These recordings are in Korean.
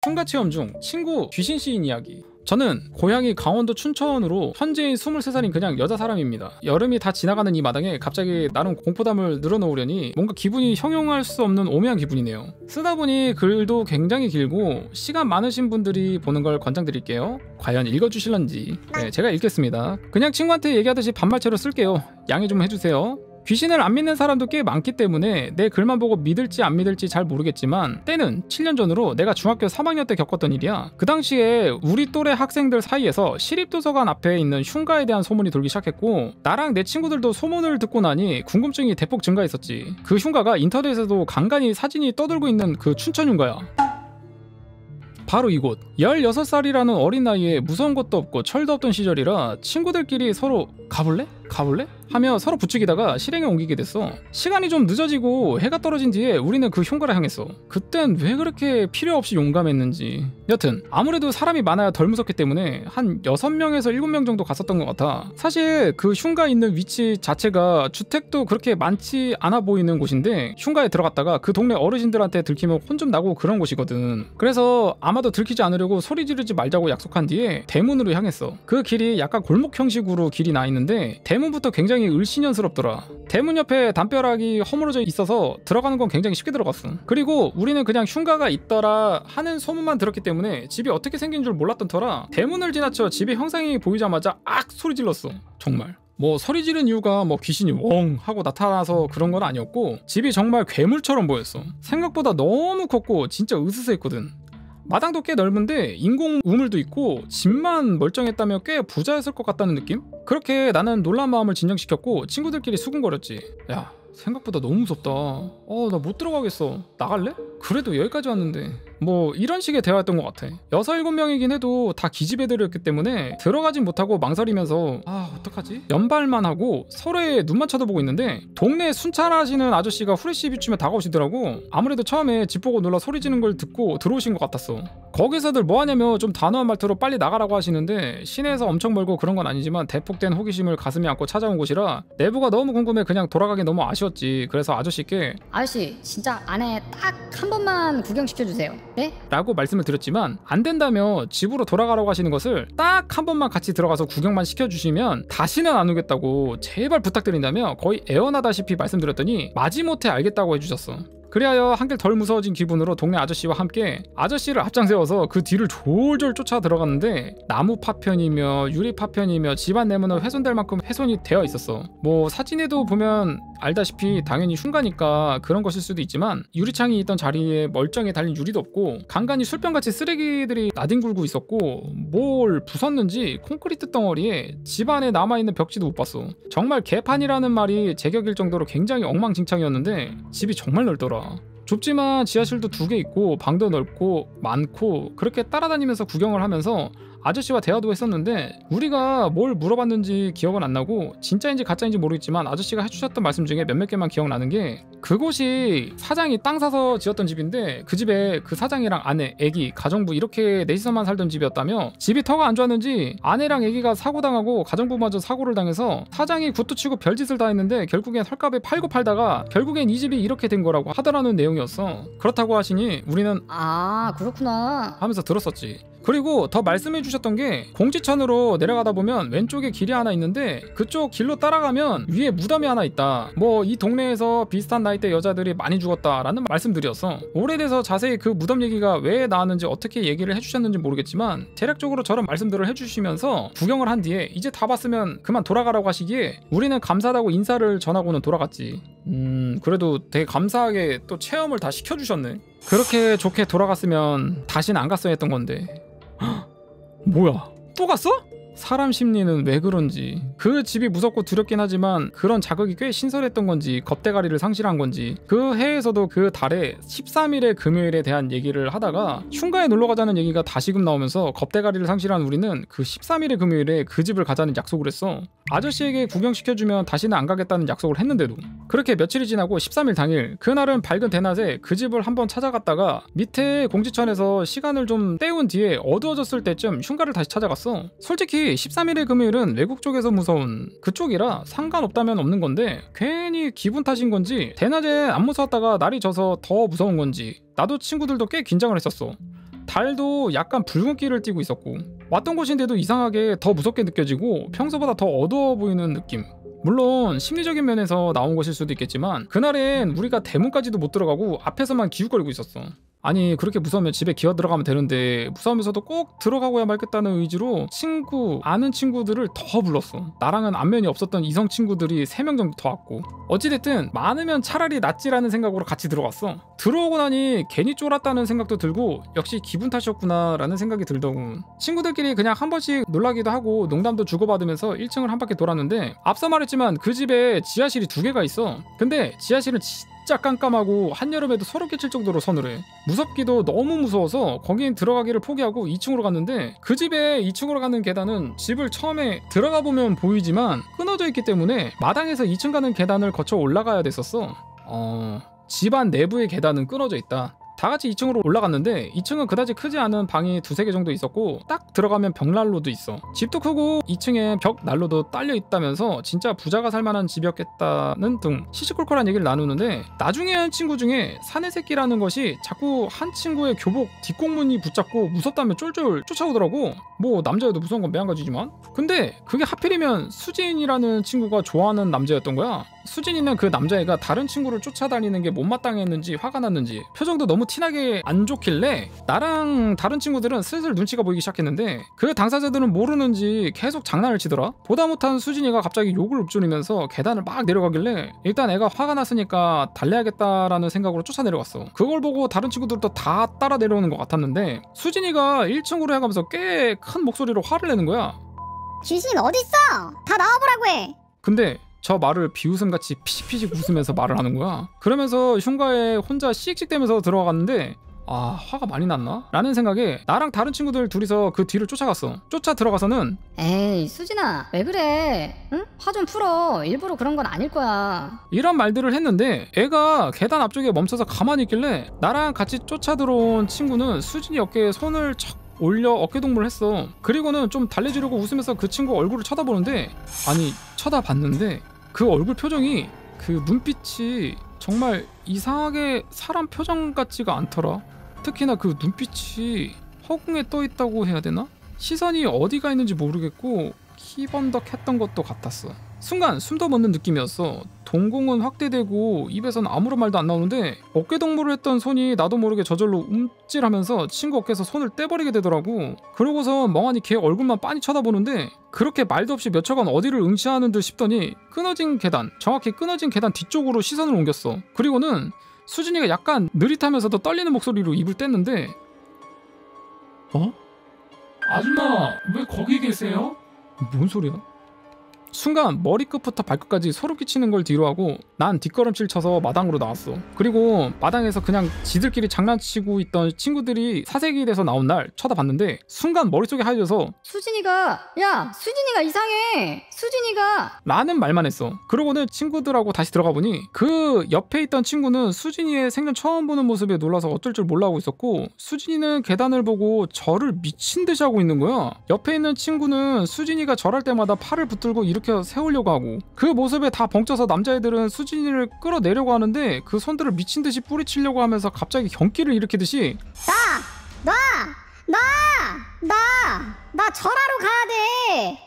흉가 체험 중 친구 귀신 시인 이야기. 저는 고향이 강원도 춘천으로 현재인 23살인 그냥 여자 사람입니다. 여름이 다 지나가는 이 마당에 갑자기 나름 공포담을 늘어놓으려니 뭔가 기분이 형용할 수 없는 오묘한 기분이네요. 쓰다 보니 글도 굉장히 길고 시간 많으신 분들이 보는 걸 권장드릴게요. 과연 읽어주실런지. 네, 제가 읽겠습니다. 그냥 친구한테 얘기하듯이 반말체로 쓸게요. 양해 좀 해주세요. 귀신을 안 믿는 사람도 꽤 많기 때문에 내 글만 보고 믿을지 안 믿을지 잘 모르겠지만, 때는 7년 전으로 내가 중학교 3학년 때 겪었던 일이야. 그 당시에 우리 또래 학생들 사이에서 시립도서관 앞에 있는 흉가에 대한 소문이 돌기 시작했고, 나랑 내 친구들도 소문을 듣고 나니 궁금증이 대폭 증가했었지. 그 흉가가 인터넷에도 간간히 사진이 떠돌고 있는 그 춘천 흉가야. 바로 이곳. 16살이라는 어린 나이에 무서운 것도 없고 철도 없던 시절이라 친구들끼리 서로 가볼래? 하며 서로 부추기다가 실행에 옮기게 됐어. 시간이 좀 늦어지고 해가 떨어진 뒤에 우리는 그 흉가를 향했어. 그땐 왜 그렇게 필요 없이 용감했는지. 여튼 아무래도 사람이 많아야 덜 무섭기 때문에 한 6명에서 7명 정도 갔었던 것 같아. 사실 그 흉가 있는 위치 자체가 주택도 그렇게 많지 않아 보이는 곳인데, 흉가에 들어갔다가 그 동네 어르신들한테 들키면 혼 좀 나고 그런 곳이거든. 그래서 아마도 들키지 않으려고 소리 지르지 말자고 약속한 뒤에 대문으로 향했어. 그 길이 약간 골목 형식으로 길이 나 있는데 대문부터 굉장히 을씨년스럽더라. 대문 옆에 담벼락이 허물어져 있어서 들어가는 건 굉장히 쉽게 들어갔어. 그리고 우리는 그냥 흉가가 있더라 하는 소문만 들었기 때문에 집이 어떻게 생긴 줄 몰랐던 터라 대문을 지나쳐 집의 형상이 보이자마자 악 소리 질렀어. 정말 뭐 소리 지른 이유가 뭐 귀신이 웡 하고 나타나서 그런 건 아니었고, 집이 정말 괴물처럼 보였어. 생각보다 너무 컸고 진짜 으스스했거든. 마당도 꽤 넓은데 인공 우물도 있고 집만 멀쩡했다며 꽤 부자였을 것 같다는 느낌? 그렇게 나는 놀란 마음을 진정시켰고 친구들끼리 수군거렸지. 야, 생각보다 너무 무섭다. 나 못 들어가겠어. 나갈래? 그래도 여기까지 왔는데. 뭐 이런 식의 대화였던 것 같아. 6, 7명이긴 해도 다 기집애들이었기 때문에 들어가진 못하고 망설이면서 어떡하지? 연발만 하고 서로의 눈만 쳐다보고 있는데, 동네 순찰하시는 아저씨가 후레쉬 비추며 다가오시더라고. 아무래도 처음에 집 보고 놀라 소리 지는 걸 듣고 들어오신 것 같았어. 거기서들 뭐하냐며 좀 단호한 말투로 빨리 나가라고 하시는데, 시내에서 엄청 멀고 그런 건 아니지만 대폭된 호기심을 가슴에 안고 찾아온 곳이라 내부가 너무 궁금해 그냥 돌아가기 너무 아쉬웠지. 그래서 아저씨께 아저씨 진짜 안에 딱 한 번만 구경시켜주세요. 네? 라고 말씀을 드렸지만 안 된다며 집으로 돌아가라고 하시는 것을 딱 한 번만 같이 들어가서 구경만 시켜주시면 다시는 안 오겠다고 제발 부탁드린다며 거의 애원하다시피 말씀드렸더니 마지못해 알겠다고 해주셨어. 그리하여 한결 덜 무서워진 기분으로 동네 아저씨와 함께 아저씨를 앞장 세워서 그 뒤를 졸졸 쫓아 들어갔는데, 나무 파편이며 유리 파편이며 집안 내문은 훼손될 만큼 훼손이 되어 있었어. 뭐 사진에도 보면 알다시피 당연히 흉가니까 그런 것일 수도 있지만, 유리창이 있던 자리에 멀쩡히 달린 유리도 없고 간간히 술병같이 쓰레기들이 나뒹굴고 있었고, 뭘 부쉈는지 콘크리트 덩어리에 집안에 남아있는 벽지도 못 봤어. 정말 개판이라는 말이 제격일 정도로 굉장히 엉망진창이었는데 집이 정말 넓더라. 좁지만 지하실도 2개 있고 방도 넓고 많고, 그렇게 따라다니면서 구경을 하면서 아저씨와 대화도 했었는데, 우리가 뭘 물어봤는지 기억은 안 나고 진짜인지 가짜인지 모르겠지만 아저씨가 해주셨던 말씀 중에 몇몇 개만 기억나는 게, 그곳이 사장이 땅 사서 지었던 집인데 그 집에 그 사장이랑 아내, 애기, 가정부 이렇게 넷이서만 살던 집이었다며, 집이 터가 안 좋았는지 아내랑 애기가 사고당하고 가정부마저 사고를 당해서 사장이 굿도 치고 별짓을 다 했는데 결국엔 헐값에 팔고 팔다가 결국엔 이 집이 이렇게 된 거라고 하더라는 내용이었어. 그렇다고 하시니 우리는 그렇구나 하면서 들었었지. 그리고 더 말씀해 주셨던 게, 공지천으로 내려가다 보면 왼쪽에 길이 하나 있는데 그쪽 길로 따라가면 위에 무덤이 하나 있다. 뭐 이 동네에서 비슷한 나이대 여자들이 많이 죽었다라는 말씀드렸어. 오래돼서 자세히 그 무덤 얘기가 왜 나왔는지 어떻게 얘기를 해주셨는지 모르겠지만 대략적으로 저런 말씀들을 해주시면서 구경을 한 뒤에 이제 다 봤으면 그만 돌아가라고 하시기에 우리는 감사하다고 인사를 전하고는 돌아갔지. 그래도 되게 감사하게 또 체험을 다 시켜주셨네. 그렇게 좋게 돌아갔으면 다시는 안 갔어야 했던 건데. 뭐야, 또 갔어? 사람 심리는 왜 그런지. 그 집이 무섭고 두렵긴 하지만 그런 자극이 꽤 신선했던 건지 겁대가리를 상실한 건지, 그 해에서도 그 달에 13일의 금요일에 대한 얘기를 하다가 흉가에 놀러가자는 얘기가 다시금 나오면서 겁대가리를 상실한 우리는 그 13일의 금요일에 그 집을 가자는 약속을 했어. 아저씨에게 구경시켜주면 다시는 안 가겠다는 약속을 했는데도. 그렇게 며칠이 지나고 13일 당일, 그날은 밝은 대낮에 그 집을 한번 찾아갔다가 밑에 공지천에서 시간을 좀 때운 뒤에 어두워졌을 때쯤 흉가를 다시 찾아갔어. 솔직히 13일의 금요일은 외국 쪽에서 무서운 그쪽이라 상관없다면 없는 건데, 괜히 기분 탓인 건지 대낮에 안 무서웠다가 날이 져서 더 무서운 건지 나도 친구들도 꽤 긴장을 했었어. 달도 약간 붉은기를 띠고 있었고 왔던 곳인데도 이상하게 더 무섭게 느껴지고 평소보다 더 어두워 보이는 느낌. 물론 심리적인 면에서 나온 것일 수도 있겠지만 그날엔 우리가 대문까지도 못 들어가고 앞에서만 기웃거리고 있었어. 아니 그렇게 무서우면 집에 기어 들어가면 되는데 무서우면서도 꼭 들어가고야 말겠다는 의지로 아는 친구들을 더 불렀어. 나랑은 안면이 없었던 이성 친구들이 3명 정도 더 왔고 어찌됐든 많으면 차라리 낫지라는 생각으로 같이 들어갔어. 들어오고 나니 괜히 쫄았다는 생각도 들고 역시 기분 탓이었구나 라는 생각이 들더군. 친구들끼리 그냥 한 번씩 놀라기도 하고 농담도 주고받으면서 1층을 한 바퀴 돌았는데 앞서 말했지만 그 집에 지하실이 2개가 있어. 근데 지하실은 진짜 깜깜하고 한여름에도 소름 끼칠 정도로 서늘해. 무섭기도 너무 무서워서 거긴 들어가기를 포기하고 2층으로 갔는데 그 집에 2층으로 가는 계단은 집을 처음에 들어가 보면 보이지만 끊어져 있기 때문에 마당에서 2층 가는 계단을 거쳐 올라가야 됐었어. 집안 내부의 계단은 끊어져 있다. 다 같이 2층으로 올라갔는데 2층은 그다지 크지 않은 방이 2-3개 정도 있었고 딱 들어가면 벽난로도 있어. 집도 크고 2층에 벽난로도 딸려 있다면서 진짜 부자가 살만한 집이었겠다는 등 시시콜콜한 얘기를 나누는데 나중에 한 친구 중에 사내새끼라는 것이 자꾸 한 친구의 교복 뒷공문이 붙잡고 무섭다며 쫄쫄 쫓아오더라고. 뭐 남자여도 무서운 건 매한가지지만 근데 그게 하필이면 수진이라는 친구가 좋아하는 남자였던 거야. 수진이는 그 남자애가 다른 친구를 쫓아다니는 게 못마땅했는지 화가 났는지 표정도 너무 티나게 안 좋길래 나랑 다른 친구들은 슬슬 눈치가 보이기 시작했는데 그 당사자들은 모르는지 계속 장난을 치더라. 보다 못한 수진이가 갑자기 욕을 읊조리면서 계단을 막 내려가길래 일단 애가 화가 났으니까 달래야겠다라는 생각으로 쫓아 내려갔어. 그걸 보고 다른 친구들도 다 따라 내려오는 것 같았는데 수진이가 1층으로 해가면서 꽤 큰 목소리로 화를 내는 거야. 귀신 어딨어? 다 나와보라고 해. 근데 저 말을 비웃음같이 피식피식 웃으면서 말을 하는 거야. 그러면서 흉가에 혼자 씩씩대면서 들어갔는데 화가 많이 났나? 라는 생각에 나랑 다른 친구들 둘이서 그 뒤를 쫓아갔어. 쫓아 들어가서는 에이 수진아 왜 그래? 응? 화 좀 풀어. 일부러 그런 건 아닐 거야. 이런 말들을 했는데 애가 계단 앞쪽에 멈춰서 가만히 있길래 나랑 같이 쫓아 들어온 친구는 수진이 어깨에 손을 척 올려 어깨동무를 했어. 그리고는 좀 달래주려고 웃으면서 그 친구 얼굴을 쳐다보는데 쳐다봤는데 그 얼굴 표정이 그 눈빛이 정말 이상하게 사람 표정 같지가 않더라. 특히나 그 눈빛이 허공에 떠 있다고 해야 되나? 시선이 어디가 있는지 모르겠고 희번덕했던 것도 같았어. 순간 숨도 멎는 느낌이었어. 동공은 확대되고 입에서는 아무런 말도 안 나오는데 어깨동무를 했던 손이 나도 모르게 저절로 움찔하면서 친구 어깨에서 손을 떼버리게 되더라고. 그러고서 멍하니 걔 얼굴만 빤히 쳐다보는데 그렇게 말도 없이 몇 초간 어디를 응시하는 듯 싶더니 정확히 끊어진 계단 뒤쪽으로 시선을 옮겼어. 그리고는 수진이가 약간 느릿하면서도 떨리는 목소리로 입을 뗐는데 아줌마 왜 거기 계세요? 뭔 소리야? 순간 머리끝부터 발끝까지 소름 끼치는 걸 뒤로하고 난 뒷걸음질 쳐서 마당으로 나왔어. 그리고 마당에서 그냥 지들끼리 장난치고 있던 친구들이 사색이 돼서 나온 날 쳐다봤는데 순간 머릿속이 하얘져서 수진이가 이상해. 수진이가 라는 말만 했어. 그러고는 친구들하고 다시 들어가 보니 그 옆에 있던 친구는 수진이의 생전 처음 보는 모습에 놀라서 어쩔 줄 몰라 하고 있었고 수진이는 계단을 보고 절을 미친 듯이 하고 있는 거야. 옆에 있는 친구는 수진이가 절할 때마다 팔을 붙들고 일으켜 세우려고 하고 그 모습에 다 벙쪄서 남자애들은 수진이를 끌어내려고 하는데 그 손들을 미친 듯이 뿌리치려고 하면서 갑자기 경기를 일으키듯이 나 절하러 가야 돼.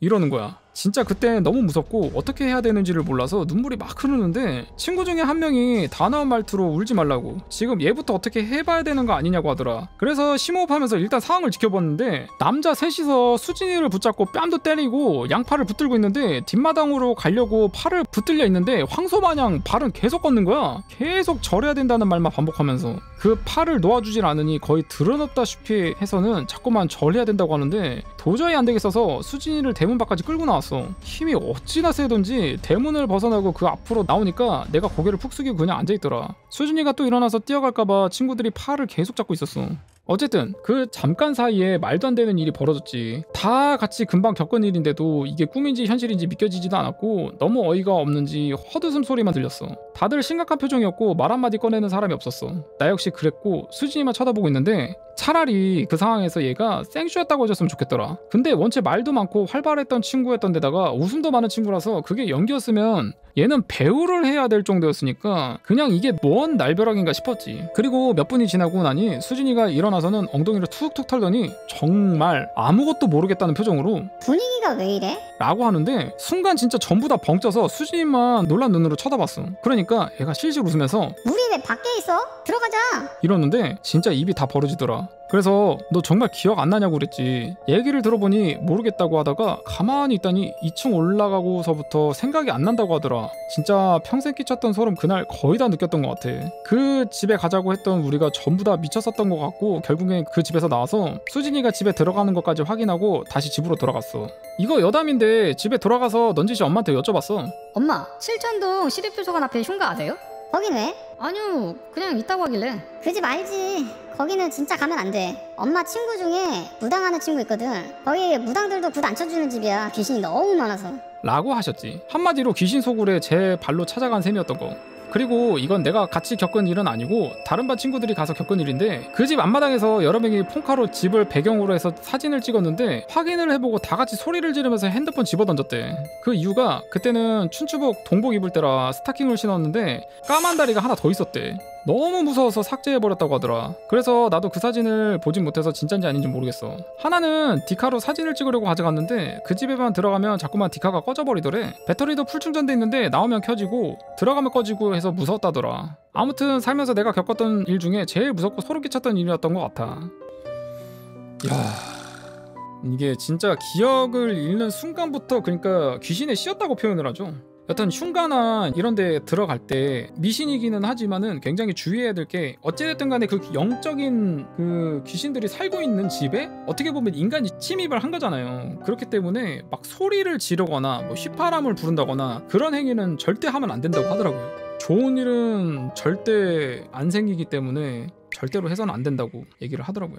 이러는 거야. 진짜 그때 너무 무섭고 어떻게 해야 되는지를 몰라서 눈물이 막 흐르는데 친구 중에 한 명이 단아한 말투로 울지 말라고 지금 얘부터 어떻게 해봐야 되는 거 아니냐고 하더라. 그래서 심호흡하면서 일단 상황을 지켜봤는데 남자 셋이서 수진이를 붙잡고 뺨도 때리고 양팔을 붙들고 있는데 뒷마당으로 가려고 팔을 붙들려 있는데 황소마냥 발은 계속 걷는 거야. 계속 절해야 된다는 말만 반복하면서 그 팔을 놓아주질 않으니 거의 드러났다시피 해서는 자꾸만 절해야 된다고 하는데 도저히 안 되겠어서 수진이를 대문 밖까지 끌고 나왔어. 힘이 어찌나 세던지 대문을 벗어나고 그 앞으로 나오니까 내가 고개를 푹 숙이고 그냥 앉아있더라. 수진이가 또 일어나서 뛰어갈까봐 친구들이 팔을 계속 잡고 있었어. 어쨌든 그 잠깐 사이에 말도 안 되는 일이 벌어졌지. 다 같이 금방 겪은 일인데도 이게 꿈인지 현실인지 믿겨지지도 않았고 너무 어이가 없는지 헛웃음 소리만 들렸어. 다들 심각한 표정이었고 말 한마디 꺼내는 사람이 없었어. 나 역시 그랬고 수진이만 쳐다보고 있는데 차라리 그 상황에서 얘가 생쇼였다고 해줬으면 좋겠더라. 근데 원체 말도 많고 활발했던 친구였던 데다가 웃음도 많은 친구라서 그게 연기였으면 얘는 배우를 해야 될 정도였으니까 그냥 이게 뭔 날벼락인가 싶었지. 그리고 몇 분이 지나고 나니 수진이가 일어나서는 엉덩이를 툭툭 털더니 정말 아무것도 모르겠다는 표정으로 분위기가 왜 이래? 라고 하는데 순간 진짜 전부 다 벙쪄서 수진이만 놀란 눈으로 쳐다봤어. 그러니까 얘가 실실 웃으면서 우리 왜 밖에 있어? 들어가자. 이러는데 진짜 입이 다 벌어지더라. 그래서 너 정말 기억 안 나냐고 그랬지. 얘기를 들어보니 모르겠다고 하다가 가만히 있다니 2층 올라가고서부터 생각이 안 난다고 하더라. 진짜 평생 끼쳤던 소름 그날 거의 다 느꼈던 것 같아. 그 집에 가자고 했던 우리가 전부 다 미쳤었던 것 같고 결국엔 그 집에서 나와서 수진이가 집에 들어가는 것까지 확인하고 다시 집으로 돌아갔어. 이거 여담인데 집에 돌아가서 넌지시 엄마한테 여쭤봤어. 엄마, 칠천동 시립도서관 앞에 흉가 아세요? 거긴 왜? 아니요, 그냥 있다고 하길래. 그 집 알지. 거기는 진짜 가면 안 돼. 엄마 친구 중에 무당하는 친구 있거든. 거기 무당들도 굿 안 쳐주는 집이야. 귀신이 너무 많아서. 라고 하셨지. 한마디로 귀신 소굴에 제 발로 찾아간 셈이었던 거. 그리고 이건 내가 같이 겪은 일은 아니고 다른 반 친구들이 가서 겪은 일인데 그 집 앞마당에서 여러 명이 폰카로 집을 배경으로 해서 사진을 찍었는데 확인을 해보고 다 같이 소리를 지르면서 핸드폰 집어던졌대. 그 이유가 그때는 춘추복 동복 입을 때라 스타킹을 신었는데 까만 다리가 하나 더 있었대. 너무 무서워서 삭제해버렸다고 하더라. 그래서 나도 그 사진을 보진 못해서 진짠지 아닌지 모르겠어. 하나는 디카로 사진을 찍으려고 가져갔는데 그 집에만 들어가면 자꾸만 디카가 꺼져버리더래. 배터리도 풀 충전돼 있는데 나오면 켜지고 들어가면 꺼지고 해서 무서웠다더라. 아무튼 살면서 내가 겪었던 일 중에 제일 무섭고 소름 끼쳤던 일이었던 것 같아. 이야, 이게 진짜 기억을 잃는 순간부터 그러니까 귀신에 씌었다고 표현을 하죠. 여튼 흉가나 이런 데 들어갈 때 미신이기는 하지만은 굉장히 주의해야 될 게 어찌됐든 간에 그 영적인 그 귀신들이 살고 있는 집에 어떻게 보면 인간이 침입을 한 거잖아요. 그렇기 때문에 막 소리를 지르거나 뭐 휘파람을 부른다거나 그런 행위는 절대 하면 안 된다고 하더라고요. 좋은 일은 절대 안 생기기 때문에 절대로 해서는 안 된다고 얘기를 하더라고요.